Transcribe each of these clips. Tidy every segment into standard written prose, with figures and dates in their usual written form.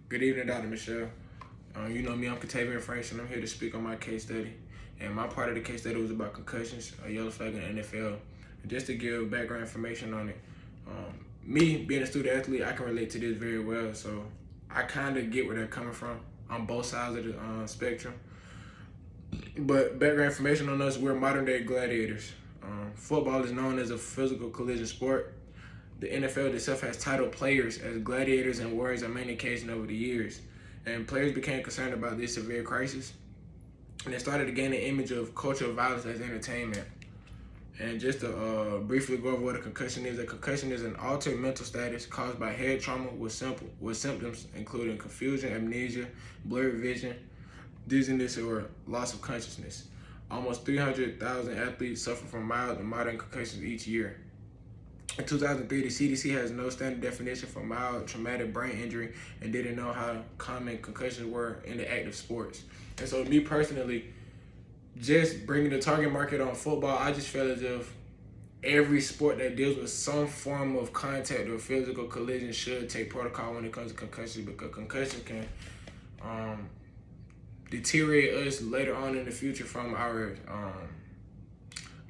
Good evening, Dr. Michelle. You know me, I'm Katavian Franks, and I'm here to speak on my case study. And my part of the case study was about concussions, a yellow flag in the NFL. Just to give background information on it, me being a student athlete, I can relate to this very well. So I kind of get where they're coming from on both sides of the spectrum. But background information on us, we're modern day gladiators. Football is known as a physical collision sport. The NFL itself has titled players as gladiators and warriors on many occasions over the years. And players became concerned about this severe crisis, and they started to gain an image of cultural violence as entertainment. And just to briefly go over what a concussion is an altered mental status caused by head trauma with symptoms including confusion, amnesia, blurred vision, dizziness, or loss of consciousness. Almost 300,000 athletes suffer from mild and moderate concussions each year. In 2003, the CDC has no standard definition for mild traumatic brain injury and didn't know how common concussions were in the active sports. And so, me personally, just bringing the target market on football, I just feel as if every sport that deals with some form of contact or physical collision should take protocol when it comes to concussion, because concussion can deteriorate us later on in the future from our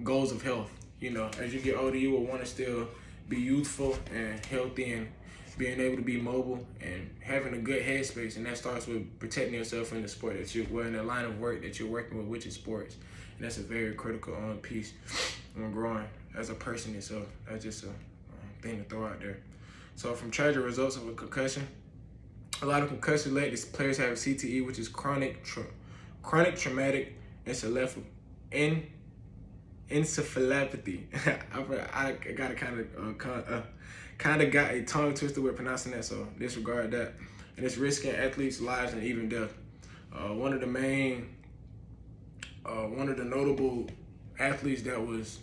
goals of health. You know, as you get older, you will want to still be youthful and healthy and being able to be mobile and having a good headspace. And that starts with protecting yourself in the sport that you're, well, in the line of work that you're working with, which is sports. And that's a very critical piece on growing as a person. And so that's just a thing to throw out there. So from tragic results of a concussion, a lot of concussion led to players have CTE, which is chronic traumatic encephalopathy. I got got a tongue twister with pronouncing that, so disregard that. And it's risking athletes' lives and even death. One of the notable athletes that was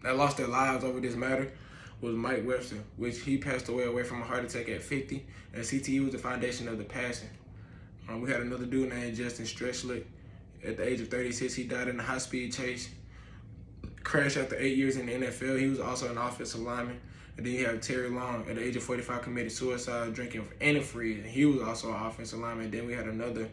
that lost their lives over this matter was Mike Webster, which he passed away from a heart attack at 50, and CTE was the foundation of the passing. We had another dude named Justin Streshlick. At the age of 36, he died in a high-speed chase. Crashed after 8 years in the NFL. He was also an offensive lineman. And then you have Terry Long, at the age of 45, committed suicide drinking antifreeze. And he was also an offensive lineman. Then we had another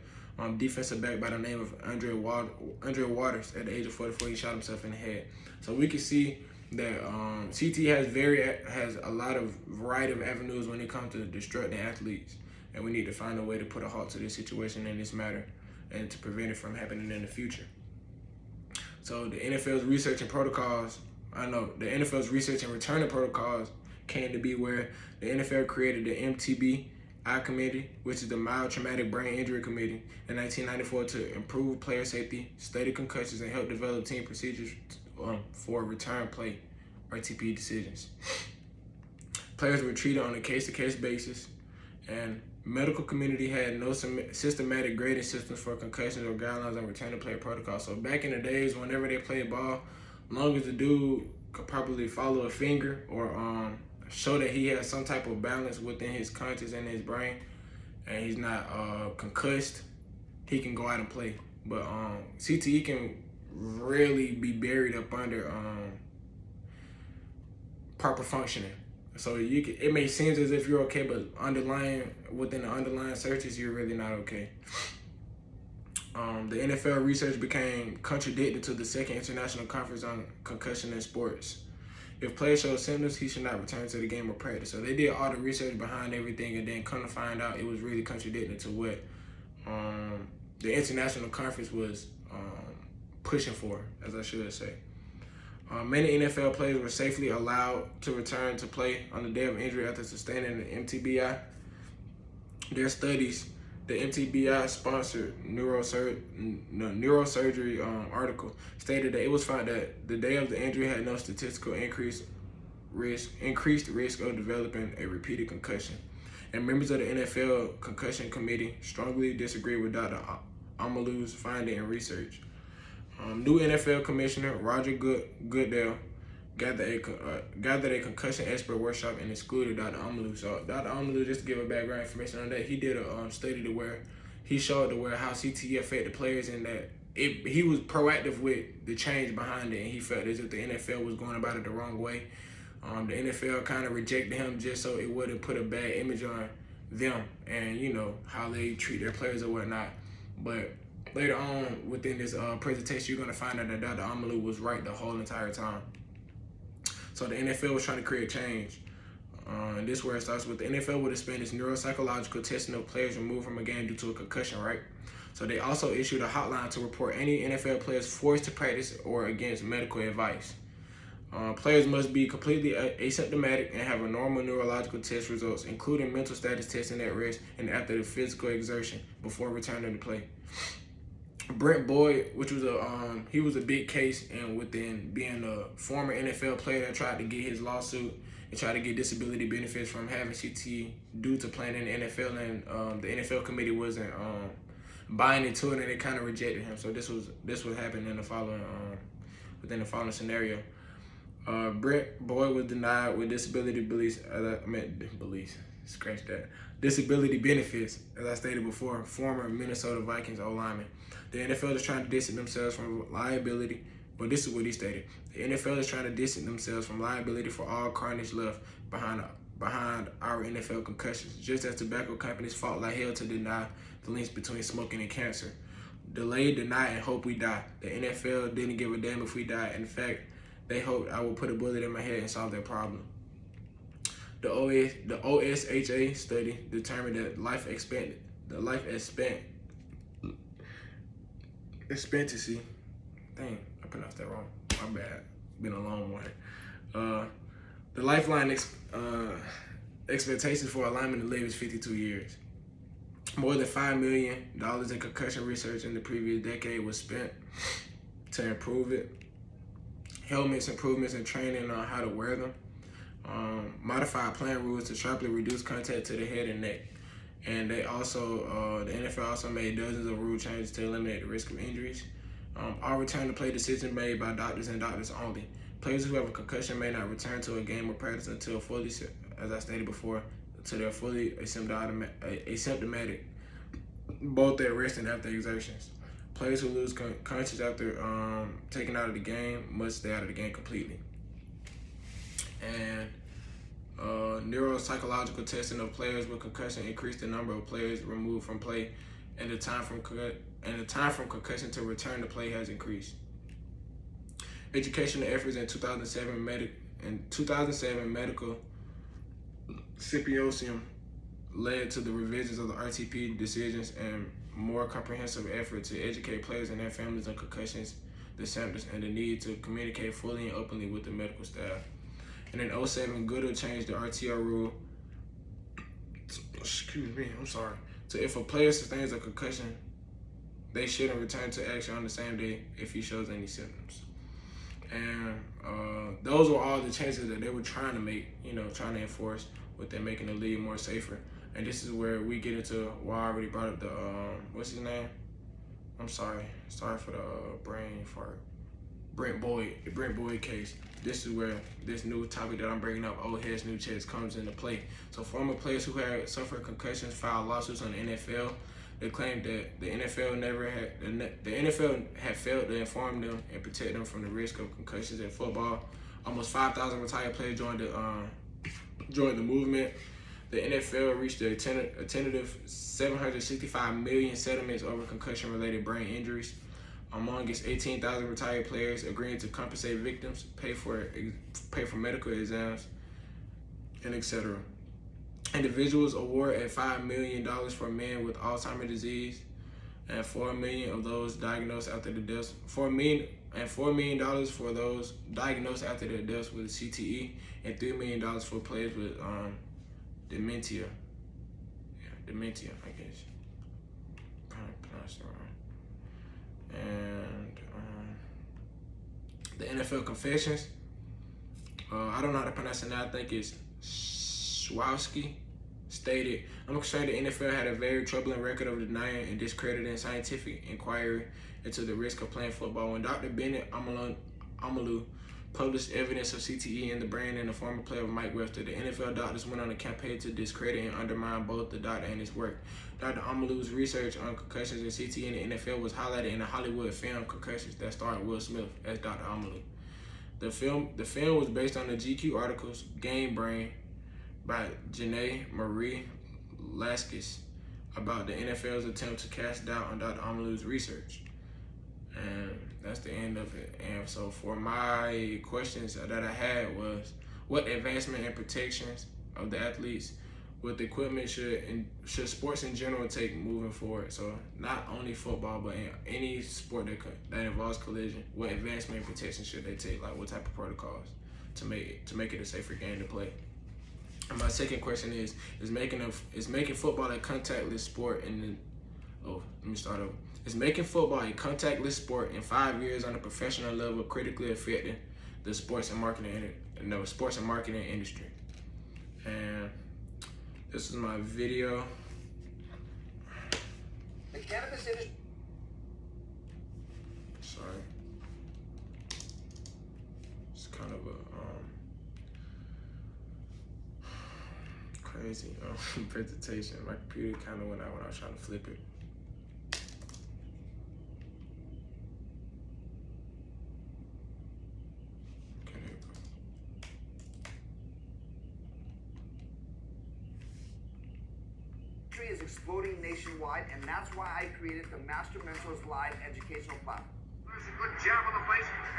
defensive back by the name of Andre Waters. At the age of 44, he shot himself in the head. So we can see that CTE has a lot of variety of avenues when it comes to destructing athletes. And we need to find a way to put a halt to this situation in this matter and to prevent it from happening in the future. So the NFL's research and returning protocols came to be where the NFL created the MTBI committee, which is the Mild Traumatic Brain Injury Committee, in 1994 to improve player safety, study concussions, and help develop team procedures for return play, RTP decisions. Players were treated on a case-to-case basis, and medical community had no systematic grading systems for concussions or guidelines on return to play protocols. So back in the days, whenever they played ball, as long as the dude could probably follow a finger or show that he has some type of balance within his conscious and his brain, and he's not concussed, he can go out and play. But CTE can really be buried up under proper functioning. So it may seem as if you're okay, but within the underlying searches, you're really not okay. The NFL research became contradicted to the Second International Conference on Concussion in Sports. If players show symptoms, he should not return to the game or practice. So they did all the research behind everything, and then come to find out it was really contradicting to what the International Conference was pushing for, as I should say. Many NFL players were safely allowed to return to play on the day of injury after sustaining an MTBI. Their studies, the MTBI-sponsored neurosurgery article, stated that it was found that the day of the injury had no statistical increased risk of developing a repeated concussion. And members of the NFL Concussion Committee strongly disagree with Dr. Amalu's finding and research. New NFL Commissioner Roger Goodell gathered a concussion expert workshop and excluded Dr. Amalu. So Dr. Amalu, just to give a background information on that, he did a study to where he showed to where how CTE affected players, and that he was proactive with the change behind it, and he felt as if the NFL was going about it the wrong way. The NFL kind of rejected him just so it wouldn't put a bad image on them and, you know, how they treat their players or whatnot. But later on within this presentation, you're going to find out that Dr. Omalu was right the whole entire time. So the NFL was trying to create change. And this is where it starts with. The NFL would expand its neuropsychological testing of players removed from a game due to a concussion, right? So they also issued a hotline to report any NFL players forced to practice or against medical advice. Players must be completely asymptomatic and have a normal neurological test results, including mental status testing at rest and after the physical exertion before returning to play. Brent Boyd, which was he was a big case, and within being a former NFL player that tried to get his lawsuit and tried to get disability benefits from having CTE due to playing in the NFL, and the NFL committee wasn't buying into it, and they kind of rejected him. So this was happening in the following within the following scenario. Brent Boyd was denied with disability disability benefits, as I stated before, former Minnesota Vikings O-lineman. The NFL is trying to distance themselves from liability, but this is what he stated. The NFL is trying to distance themselves from liability for all carnage left behind our NFL concussions, just as tobacco companies fought like hell to deny the links between smoking and cancer. Delay, deny, and hope we die. The NFL didn't give a damn if we die. In fact, they hoped I would put a bullet in my head and solve their problem. The OSHA study determined that life expectancy. Dang, I pronounced that wrong. My bad. Been a long one. The lifeline expectations for a lineman to live is 52 years. More than $5 million in concussion research in the previous decade was spent to improve it. Helmets, improvements in training on how to wear them. Modified playing rules to sharply reduce contact to the head and neck. And they also, the NFL also made dozens of rule changes to eliminate the risk of injuries. All return to play decisions made by doctors and doctors only. Players who have a concussion may not return to a game or practice until fully, as I stated before, until they're fully asymptomatic, both at rest and after exertions. Players who lose conscious after taken out of the game must stay out of the game completely. And neuropsychological testing of players with concussion increased the number of players removed from play, and the time from concussion to return to play has increased. Educational efforts in 2007 medical symposium led to the revisions of the RTP decisions and more comprehensive effort to educate players and their families on concussions, the symptoms, and the need to communicate fully and openly with the medical staff. And in 2007, Goodell changed the RTO rule. So if a player sustains a concussion, they shouldn't return to action on the same day if he shows any symptoms. And those were all the changes that they were trying to make, trying to enforce with them making the league more safer. And this is where we get into why I already brought up the, what's his name? I'm sorry for the brain fart. The Brent Boyd case. This is where this new topic that I'm bringing up, old heads, new checks, comes into play. So former players who had suffered concussions filed lawsuits on the NFL. They claimed that the NFL had failed to inform them and protect them from the risk of concussions in football. Almost 5,000 retired players joined the movement. The NFL reached a tentative $765 million settlements over concussion-related brain injuries. Among its 18,000 retired players agreeing to compensate victims, pay for medical exams, and etc. Individuals award at $5 million for men with Alzheimer's disease, and $4 million of those diagnosed after the deaths. $4 million for those diagnosed after their deaths with CTE, and $3 million for players with dementia. Dementia, I guess. Pronounced it wrong. And the NFL confessions. I don't know how to pronounce it now. I think it's Schwowski stated, I'm concerned the NFL had a very troubling record of denying and discrediting scientific inquiry into the risk of playing football. When Dr. Bennett Omalu published evidence of CTE in the brain and the former player of Mike Webster, the NFL doctors went on a campaign to discredit and undermine both the doctor and his work. Dr. Omalu's research on concussions and CTE in the NFL was highlighted in the Hollywood film Concussions that starred Will Smith as Dr. Omalu. The film was based on the GQ articles Game Brain by Janae Marie Laskis about the NFL's attempt to cast doubt on Dr. Omalu's research. And that's the end of it. And so for my questions that I had was, what advancement and protections of the athletes with equipment should sports in general take moving forward? So not only football, but in any sport that involves collision, what advancement and protection should they take? Like what type of protocols to make it a safer game to play? And my second question is making football a contactless sport Is making football a contactless sport in 5 years on a professional level critically affecting the sports and marketing industry? And this is my video. The cannabis industry. Sorry. It's kind of a crazy presentation. My computer kind of went out when I was trying to flip it. Is exploding nationwide, and that's why I created the Master Mentors Live educational platform.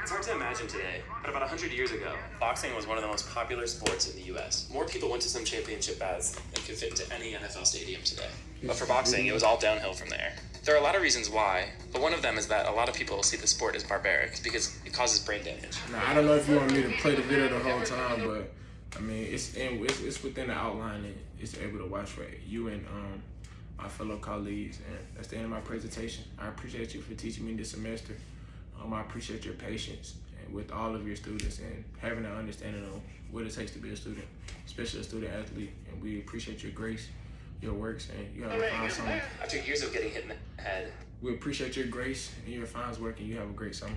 It's hard to imagine today, but about 100 years ago, boxing was one of the most popular sports in the US. More people went to some championship bouts than could fit into any NFL stadium today. But for boxing, it was all downhill from there. There are a lot of reasons why, but one of them is that a lot of people see the sport as barbaric because it causes brain damage. Now, I don't know if you want me to play the video the whole time, but I mean, it's within the outline, and it's able to watch for you and my fellow colleagues. And that's the end of my presentation. I appreciate you for teaching me this semester. I appreciate your patience and with all of your students and having an understanding of what it takes to be a student, especially a student athlete. And we appreciate your grace, your works, and you have a fine summer. After years of getting hit in the head, We appreciate your grace and your fine work, and you have a great summer.